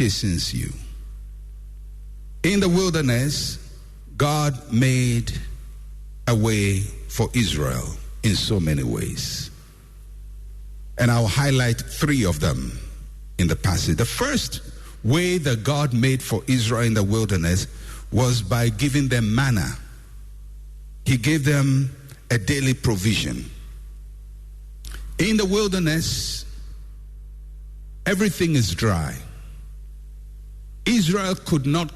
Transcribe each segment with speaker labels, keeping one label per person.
Speaker 1: chastens you. In the wilderness, God made a way for Israel in so many ways. And I'll highlight 3 of them in the passage. The first way that God made for Israel in the wilderness was by giving them manna. He gave them a daily provision. In the wilderness, everything is dry. Israel could not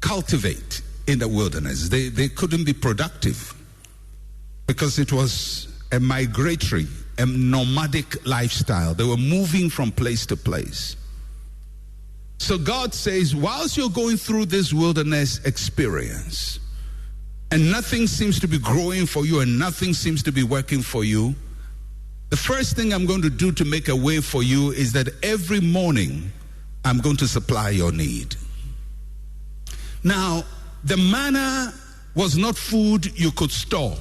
Speaker 1: cultivate in the wilderness. They couldn't be productive because it was a migratory, a nomadic lifestyle. They were moving from place to place. So God says, whilst you're going through this wilderness experience and nothing seems to be growing for you and nothing seems to be working for you, the first thing I'm going to do to make a way for you is that every morning I'm going to supply your need. Now, the manna was not food you could store.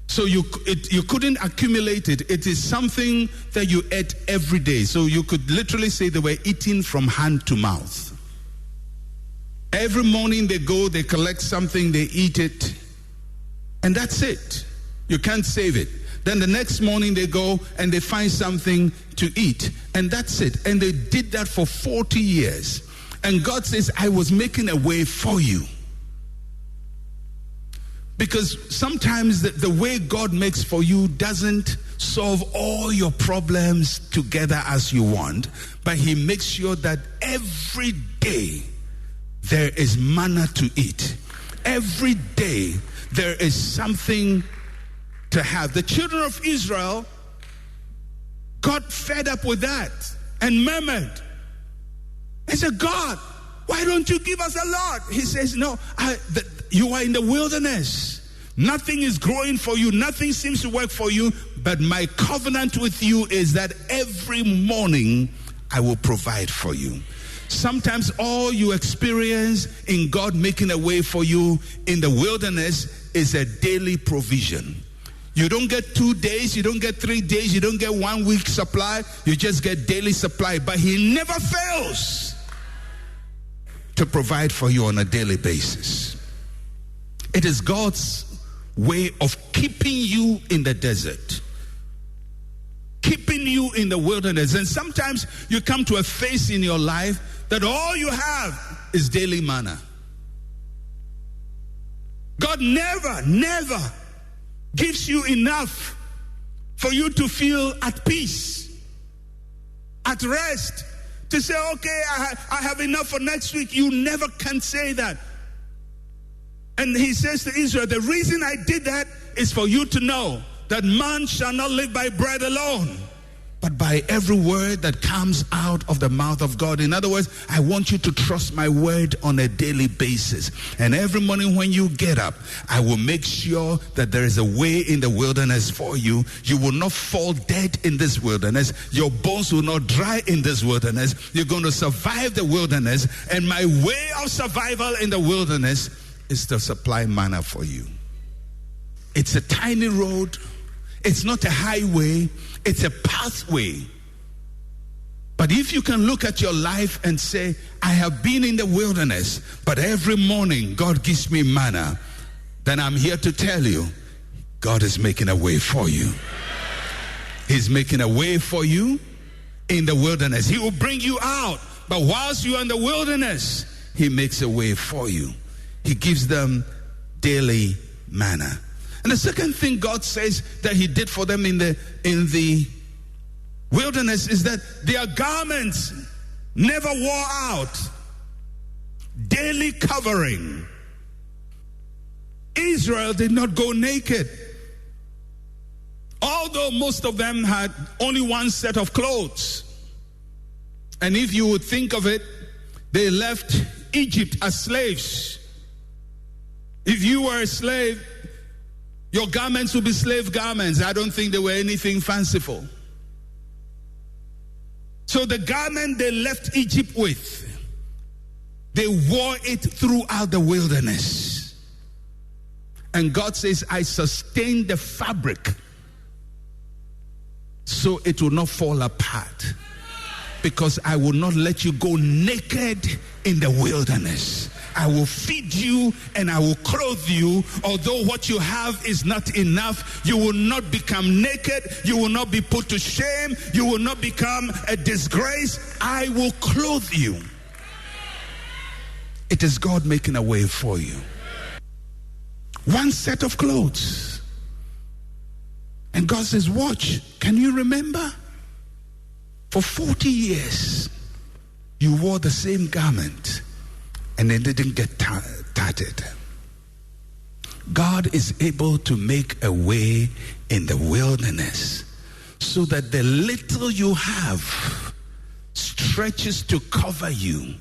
Speaker 1: So you couldn't accumulate it. It is something that you ate every day. So you could literally say they were eating from hand to mouth. Every morning they go, they collect something, they eat it, and that's it. You can't save it. Then the next morning they go and they find something to eat, and that's it. And they did that for 40 years. And God says, I was making a way for you. Because sometimes the way God makes for you doesn't solve all your problems together as you want, but He makes sure that every day there is manna to eat. Every day there is something to have. The children of Israel got fed up with that and murmured. They said, God, why don't you give us a lot? He says, no, you are in the wilderness. Nothing is growing for you. Nothing seems to work for you. But my covenant with you is that every morning I will provide for you. Sometimes all you experience in God making a way for you in the wilderness is a daily provision. You don't get 2 days, you don't get 3 days, you don't get 1 week supply, you just get daily supply. But He never fails to provide for you on a daily basis. It is God's way of keeping you in the desert, keeping you in the wilderness. And sometimes you come to a phase in your life that all you have is daily manna. God never gives you enough for you to feel at peace, at rest, to say, okay, I have enough for next week. You never can say that. And He says to Israel, the reason I did that is for you to know that man shall not live by bread alone, but by every word that comes out of the mouth of God. In other words, I want you to trust my word on a daily basis. And every morning when you get up, I will make sure that there is a way in the wilderness for you. You will not fall dead in this wilderness. Your bones will not dry in this wilderness. You're going to survive the wilderness. And my way of survival in the wilderness is to supply manna for you. It's a tiny road. It's not a highway. It's a pathway. But if you can look at your life and say, I have been in the wilderness, but every morning God gives me manna, then I'm here to tell you, God is making a way for you. He's making a way for you in the wilderness. He will bring you out. But whilst you're in the wilderness, He makes a way for you. He gives them daily manna. And the second thing God says that He did for them in the wilderness is that their garments never wore out. Daily covering. Israel did not go naked. Although most of them had only one set of clothes. And if you would think of it, they left Egypt as slaves. If you were a slave, your garments would be slave garments. I don't think they were anything fanciful. So the garment they left Egypt with, they wore it throughout the wilderness. And God says, I sustain the fabric so it will not fall apart. because I will not let you go naked in the wilderness. I will feed you and I will clothe you. Although what you have is not enough, you will not become naked. You will not be put to shame. You will not become a disgrace. I will clothe you. It is God making a way for you. One set of clothes. And God says, watch, can you remember? For 40 years, you wore the same garment and it didn't get tattered. God is able to make a way in the wilderness so that the little you have stretches to cover you.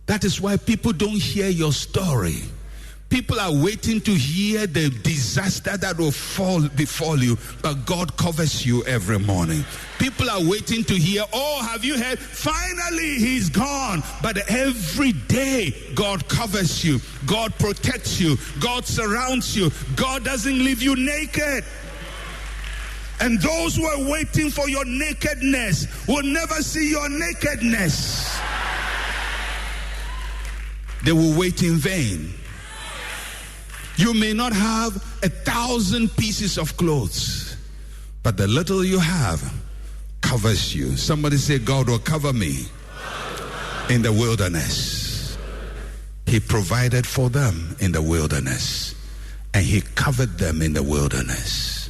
Speaker 1: That is why people don't hear your story. People are waiting to hear the disaster that will befall you, but God covers you every morning. People are waiting to hear, oh, have you heard? Finally, he's gone. But every day, God covers you. God protects you. God surrounds you. God doesn't leave you naked. And those who are waiting for your nakedness will never see your nakedness. They will wait in vain. You may not have 1,000 pieces of clothes, but the little you have covers you. Somebody say, God will cover me in the wilderness. He provided for them in the wilderness, and he covered them in the wilderness.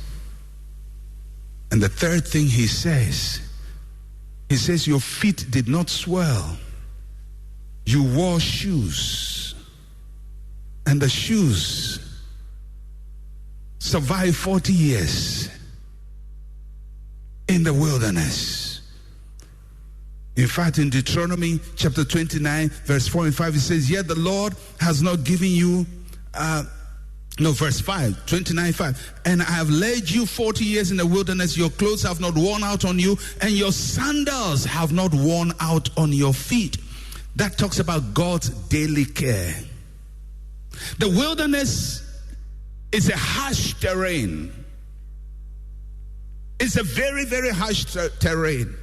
Speaker 1: And the third thing he says, your feet did not swell. You wore shoes. And the shoes survived 40 years in the wilderness. In fact, in Deuteronomy chapter 29, verse 4 and 5, it says, yet the Lord has not given you, verse 5, 29, 5. And I have led you 40 years in the wilderness. Your clothes have not worn out on you, and your sandals have not worn out on your feet. That talks about God's daily care. The wilderness is a harsh terrain. It's a very, very harsh terrain.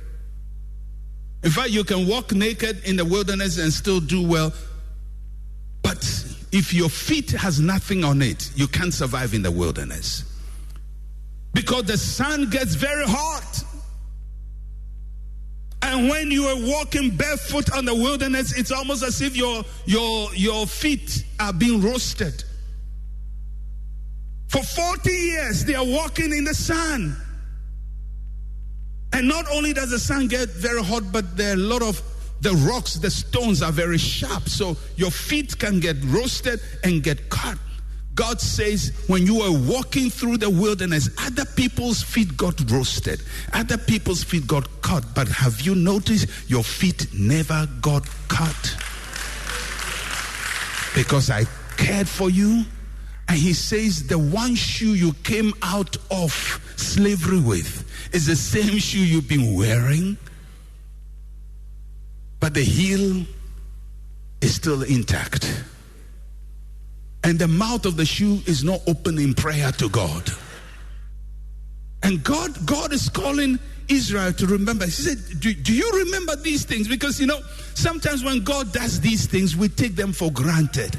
Speaker 1: In fact, you can walk naked in the wilderness and still do well. But if your feet has nothing on it, you can't survive in the wilderness. Because the sun gets very hot. And when you are walking barefoot on the wilderness, it's almost as if your feet are being roasted. For 40 years, they are walking in the sun. And not only does the sun get very hot, but there are a lot of the rocks, the stones are very sharp. So your feet can get roasted and get cut. God says when you are walking through the wilderness, other people's feet got roasted. Other people's feet got cut. But have you noticed your feet never got cut? Because I cared for you. And he says the one shoe you came out of slavery with is the same shoe you've been wearing. But the heel is still intact. And the mouth of the shoe is not open in prayer to God. And God is calling Israel to remember. He said, do you remember these things? Because, sometimes when God does these things, we take them for granted.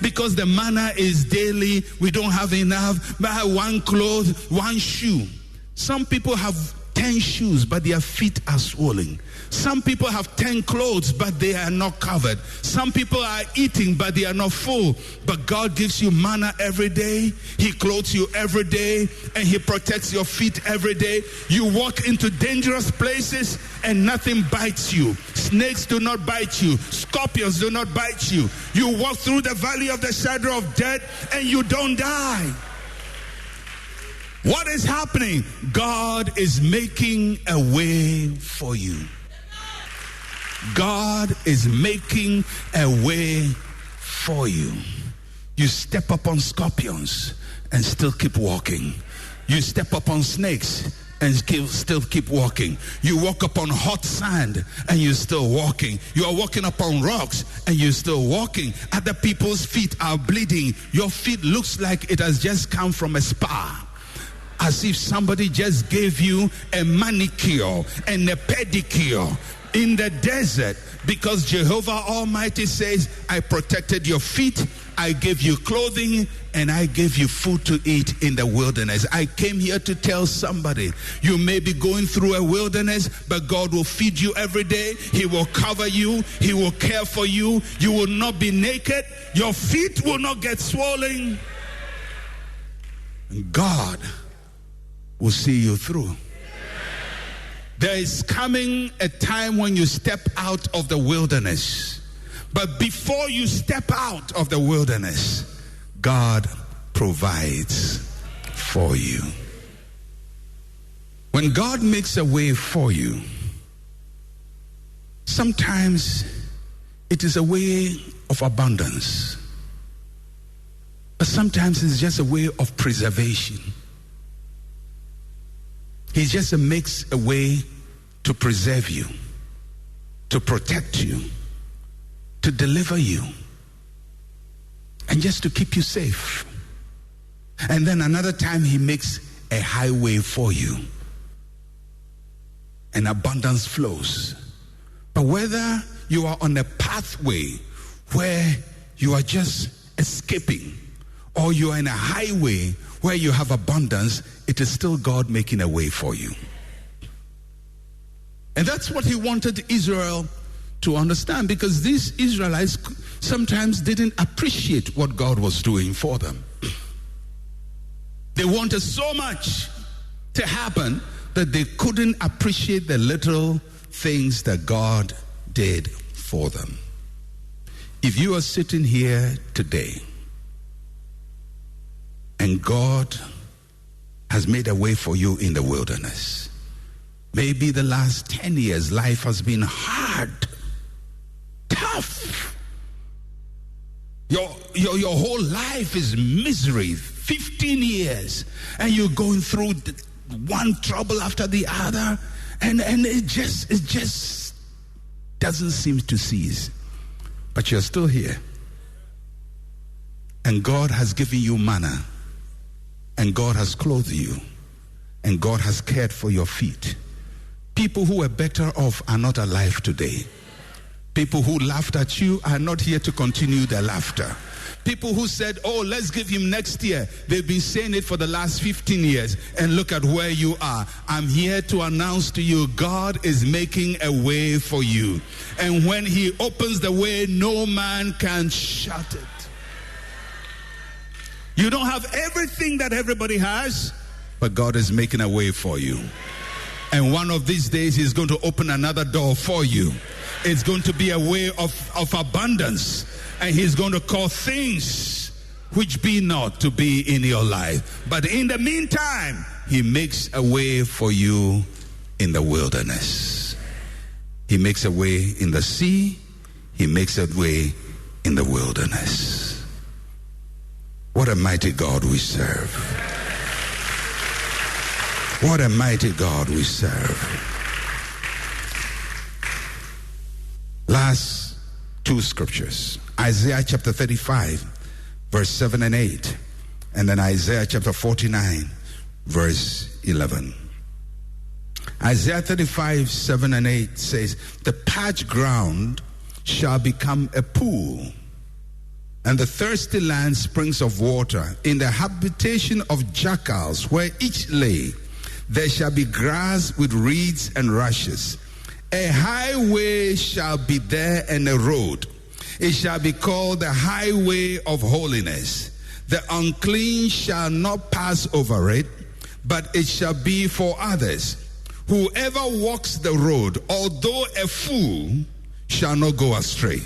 Speaker 1: Because the manna is daily, we don't have enough. But one cloth, one shoe. Some people have 10 shoes, but their feet are swollen. Some people have 10 clothes, but they are not covered. Some people are eating, but they are not full. But God gives you manna every day. He clothes you every day, and he protects your feet every day. You walk into dangerous places, and nothing bites you. Snakes do not bite you. Scorpions do not bite you. You walk through the valley of the shadow of death, and you don't die. What is happening? God is making a way for you. God is making a way for you. You step up on scorpions and still keep walking. You step up on snakes and still keep walking. You walk upon hot sand and you're still walking. You are walking upon rocks and you're still walking. Other people's feet are bleeding. Your feet looks like it has just come from a spa. As if somebody just gave you a manicure and a pedicure. in the desert, because Jehovah Almighty says, I protected your feet, I gave you clothing, and I gave you food to eat in the wilderness. I came here to tell somebody, you may be going through a wilderness, but God will feed you every day. He will cover you. He will care for you. You will not be naked. Your feet will not get swollen. God will see you through. There is coming a time when you step out of the wilderness. But before you step out of the wilderness, God provides for you. When God makes a way for you, sometimes it is a way of abundance. But sometimes it's just a way of preservation. He just makes a way to preserve you, to protect you, to deliver you, and just to keep you safe. And then another time he makes a highway for you, and abundance flows. But whether you are on a pathway where you are just escaping, or you are in a highway where you have abundance, it is still God making a way for you. And that's what he wanted Israel to understand, because these Israelites sometimes didn't appreciate what God was doing for them. They wanted so much to happen that they couldn't appreciate the little things that God did for them. If you are sitting here today and God has made a way for you in the wilderness, maybe the last 10 years life has been hard, tough. Your whole life is misery, 15 years, and you're going through one trouble after the other, and it just doesn't seem to cease. But you're still here, and God has given you manna, and God has clothed you, and God has cared for your feet. People who were better off are not alive today. People who laughed at you are not here to continue their laughter. People who said, oh, let's give him next year, they've been saying it for the last 15 years, and look at where you are. I'm here to announce to you, God is making a way for you. And when he opens the way, no man can shut it. You don't have everything that everybody has, but God is making a way for you. And one of these days, he's going to open another door for you. It's going to be a way of abundance. And he's going to cause things which be not to be in your life. But in the meantime, he makes a way for you in the wilderness. He makes a way in the sea. He makes a way in the wilderness. What a mighty God we serve. What a mighty God we serve. Last two scriptures. Isaiah chapter 35, verse 7 and 8. And then Isaiah chapter 49, verse 11. Isaiah 35, 7 and 8 says, the parched ground shall become a pool, and the thirsty land springs of water. In the habitation of jackals, where each lay, there shall be grass with reeds and rushes. A highway shall be there, and a road. It shall be called the highway of holiness. The unclean shall not pass over it, but it shall be for others. Whoever walks the road, although a fool, shall not go astray.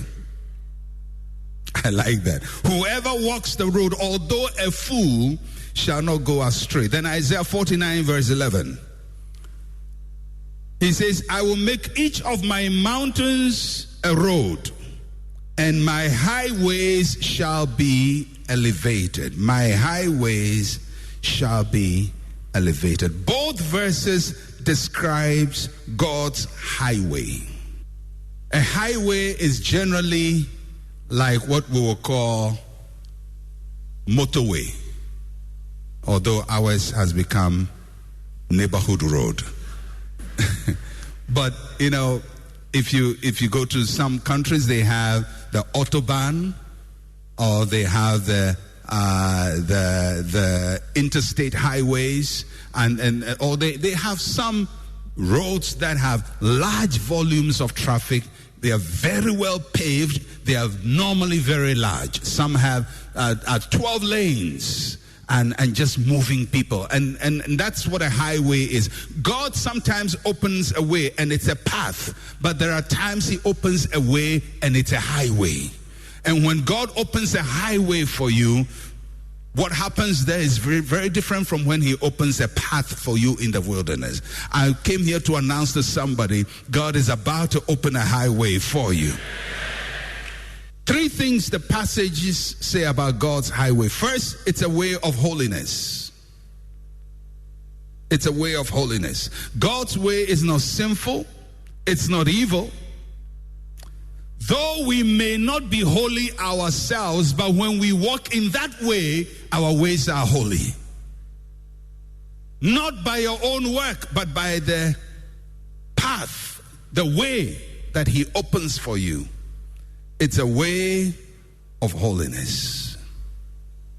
Speaker 1: I like that. Whoever walks the road, although a fool, shall not go astray. Then Isaiah 49, verse 11. He says, I will make each of my mountains a road, and my highways shall be elevated. My highways shall be elevated. Both verses describes God's highway. A highway is generally like what we will call motorway, although ours has become neighborhood road. But, If you go to some countries, they have the Autobahn, or they have the interstate highways, or they have some roads that have large volumes of traffic. They are very well paved. They are normally very large. Some have 12 lanes and just moving people. And that's what a highway is. God sometimes opens a way and it's a path, but there are times he opens a way and it's a highway. And when God opens a highway for you, what happens there is very, very different from when he opens a path for you in the wilderness. I came here to announce to somebody, God is about to open a highway for you. 3 things the passages say about God's highway. First, it's a way of holiness. It's a way of holiness. God's way is not sinful. It's not evil. Though we may not be holy ourselves, but when we walk in that way, our ways are holy. Not by your own work, but by the path, the way that he opens for you. It's a way of holiness.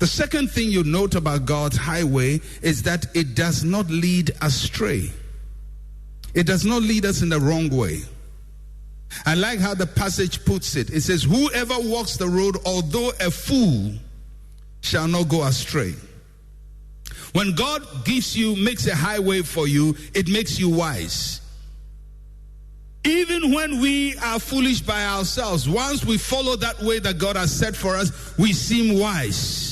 Speaker 1: The second thing you note about God's highway is that it does not lead astray. It does not lead us in the wrong way. I like how the passage puts it. It says, whoever walks the road, although a fool, shall not go astray. When God makes a highway for you, it makes you wise. Even when we are foolish by ourselves, once we follow that way that God has set for us, we seem wise.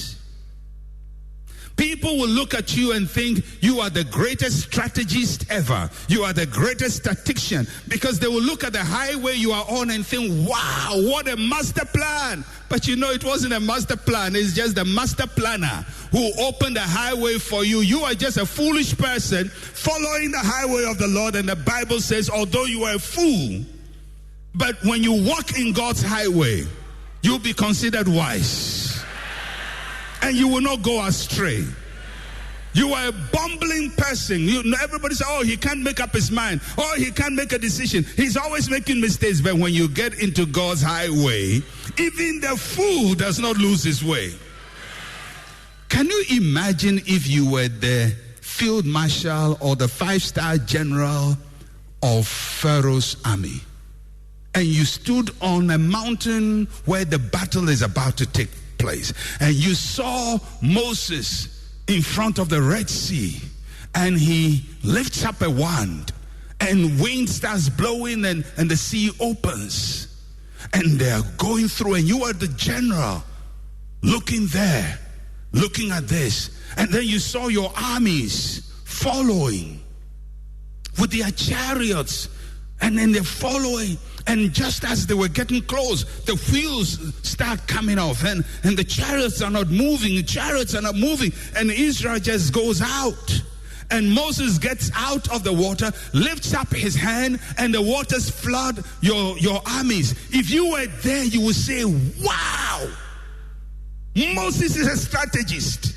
Speaker 1: People will look at you and think you are the greatest strategist ever. You are the greatest statistician, because they will look at the highway you are on and think, wow, what a master plan. But you know, it wasn't a master plan. It's just the master planner who opened the highway for you. You are just a foolish person following the highway of the Lord. And the Bible says, although you are a fool, but when you walk in God's highway, you'll be considered wise. And you will not go astray. You are a bumbling person. Everybody says, oh, he can't make up his mind. Oh, he can't make a decision. He's always making mistakes. But when you get into God's highway, even the fool does not lose his way. Can you imagine if you were the field marshal or the 5-star general of Pharaoh's army, and you stood on a mountain where the battle is about to take place, and you saw Moses in front of the Red Sea, and he lifts up a wand and wind starts blowing and the sea opens, and they're going through, and you are the general looking there, looking at this, and then you saw your armies following with their chariots, and then they're following. And just as they were getting close, the wheels start coming off, and the chariots are not moving. And Israel just goes out. And Moses gets out of the water, lifts up his hand, and the waters flood your armies. If you were there, you would say, wow, Moses is a strategist.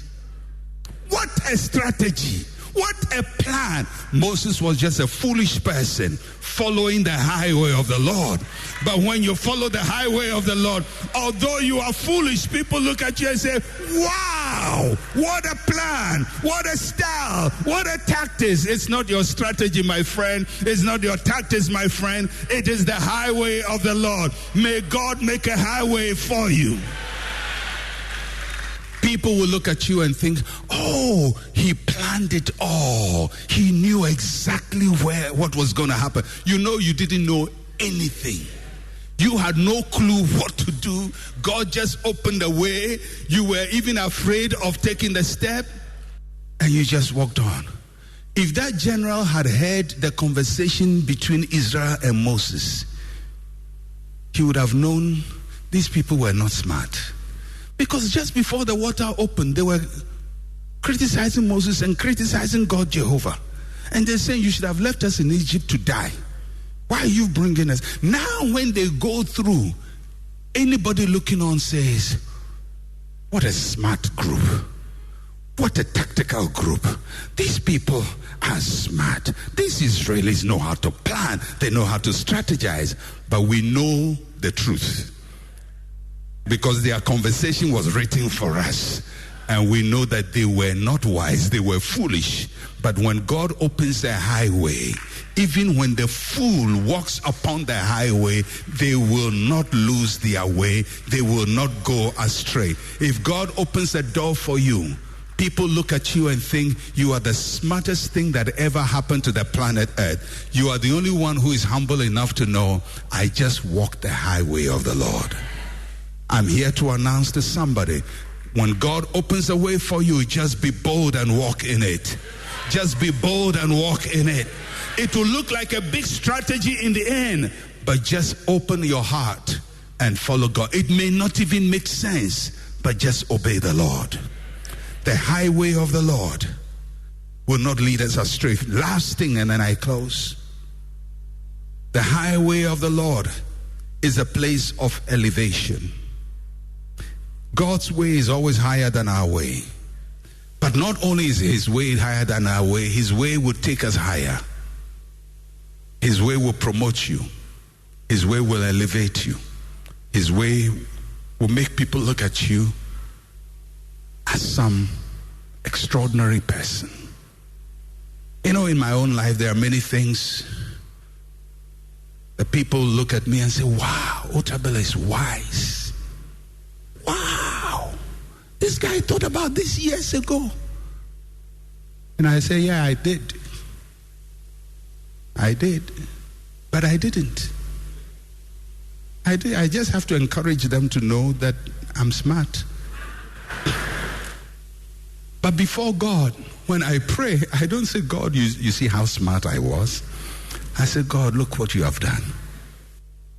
Speaker 1: What a strategy. What a plan. Moses was just a foolish person following the highway of the Lord. But when you follow the highway of the Lord, although you are foolish, people look at you and say, wow, what a plan, what a style, what a tactics. It's not your strategy, my friend. It's not your tactics, my friend. It is the highway of the Lord. May God make a highway for you. People will look at you and think, oh, he planned it all. He knew exactly what was going to happen. You know, you didn't know anything. You had no clue what to do. God just opened the way. You were even afraid of taking the step, and you just walked on. If that general had heard the conversation between Israel and Moses, he would have known these people were not smart. Because just before the water opened, they were criticizing Moses and criticizing God Jehovah. And they're saying, you should have left us in Egypt to die. Why are you bringing us? Now when they go through, anybody looking on says, what a smart group. What a tactical group. These people are smart. These Israelis know how to plan. They know how to strategize. But we know the truth, because their conversation was written for us. And we know that they were not wise. They were foolish. But when God opens the highway, even when the fool walks upon the highway, they will not lose their way. They will not go astray. If God opens the door for you, people look at you and think you are the smartest thing that ever happened to the planet Earth. You are the only one who is humble enough to know, I just walked the highway of the Lord. I'm here to announce to somebody, when God opens a way for you, just be bold and walk in it. Just be bold and walk in it. It will look like a big strategy in the end, but just open your heart and follow God. It may not even make sense, but just obey the Lord. The highway of the Lord will not lead us astray. Last thing, and then I close. The highway of the Lord is a place of elevation. God's way is always higher than our way. But not only is his way higher than our way, his way will take us higher. His way will promote you. His way will elevate you. His way will make people look at you as some extraordinary person. You know, in my own life, there are many things that people look at me and say, wow, Otabil is wise. Wow, this guy thought about this years ago. And I say, yeah, I did. But I didn't. I just have to encourage them to know that I'm smart. But before God, when I pray, I don't say, God, you see how smart I was. I say, God, look what you have done.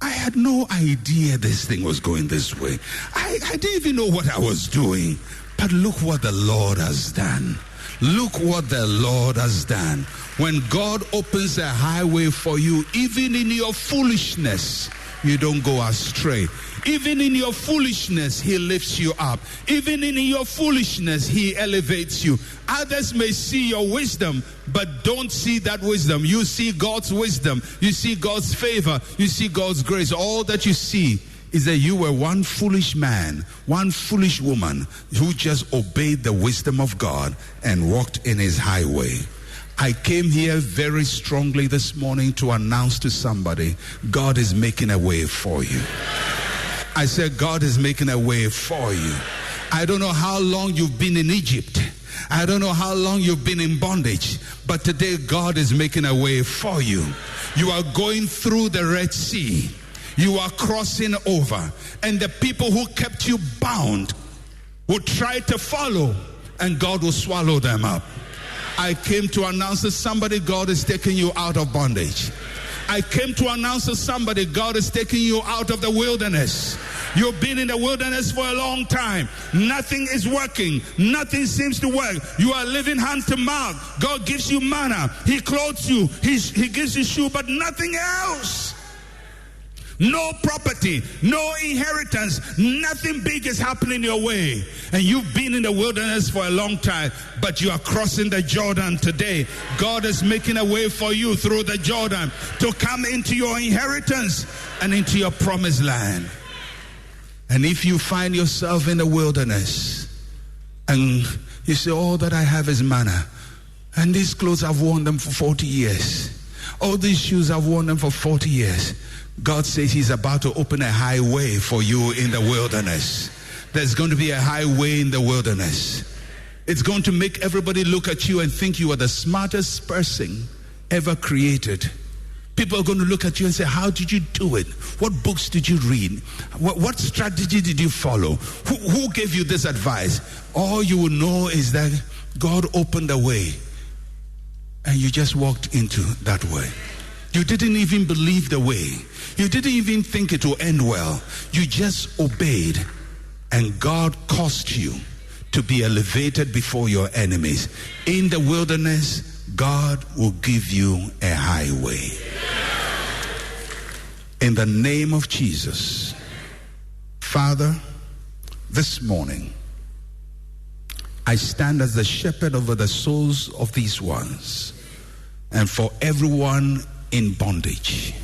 Speaker 1: I had no idea this thing was going this way. I didn't even know what I was doing. But look what the Lord has done. Look what the Lord has done. When God opens a highway for you, even in your foolishness, you don't go astray. Even in your foolishness, he lifts you up. Even in your foolishness, he elevates you. Others may see your wisdom, but don't see that wisdom. You see God's wisdom. You see God's favor. You see God's grace. All that you see is that you were one foolish man, one foolish woman who just obeyed the wisdom of God and walked in his highway. I came here very strongly this morning to announce to somebody, God is making a way for you. I said, God is making a way for you. I don't know how long you've been in Egypt. I don't know how long you've been in bondage. But today, God is making a way for you. You are going through the Red Sea. You are crossing over. And the people who kept you bound will try to follow, and God will swallow them up. I came to announce to somebody, God is taking you out of bondage. I came to announce to somebody, God is taking you out of the wilderness. You've been in the wilderness for a long time. Nothing is working. Nothing seems to work. You are living hand to mouth. God gives you manna. He clothes you. He gives you shoe, but nothing else. No property, no inheritance, nothing big is happening your way. And you've been in the wilderness for a long time, but you are crossing the Jordan today. God is making a way for you through the Jordan to come into your inheritance and into your promised land. And if you find yourself in the wilderness and you say, all that I have is manna, and these clothes I've worn them for 40 years, all these shoes I've worn them for 40 years, God says he's about to open a highway for you in the wilderness. There's going to be a highway in the wilderness. It's going to make everybody look at you and think you are the smartest person ever created. People are going to look at you and say, how did you do it? What books did you read? What strategy did you follow? Who gave you this advice? All you will know is that God opened a way and you just walked into that way. You didn't even believe the way. You didn't even think it will end well. You just obeyed, and God caused you to be elevated before your enemies. In the wilderness, God will give you a highway. In the name of Jesus, Father, this morning, I stand as the shepherd over the souls of these ones, and for everyone in bondage,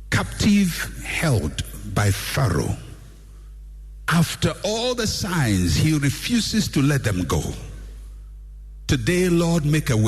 Speaker 1: captive, held by Pharaoh. After all the signs, he refuses to let them go. Today, Lord, make a way.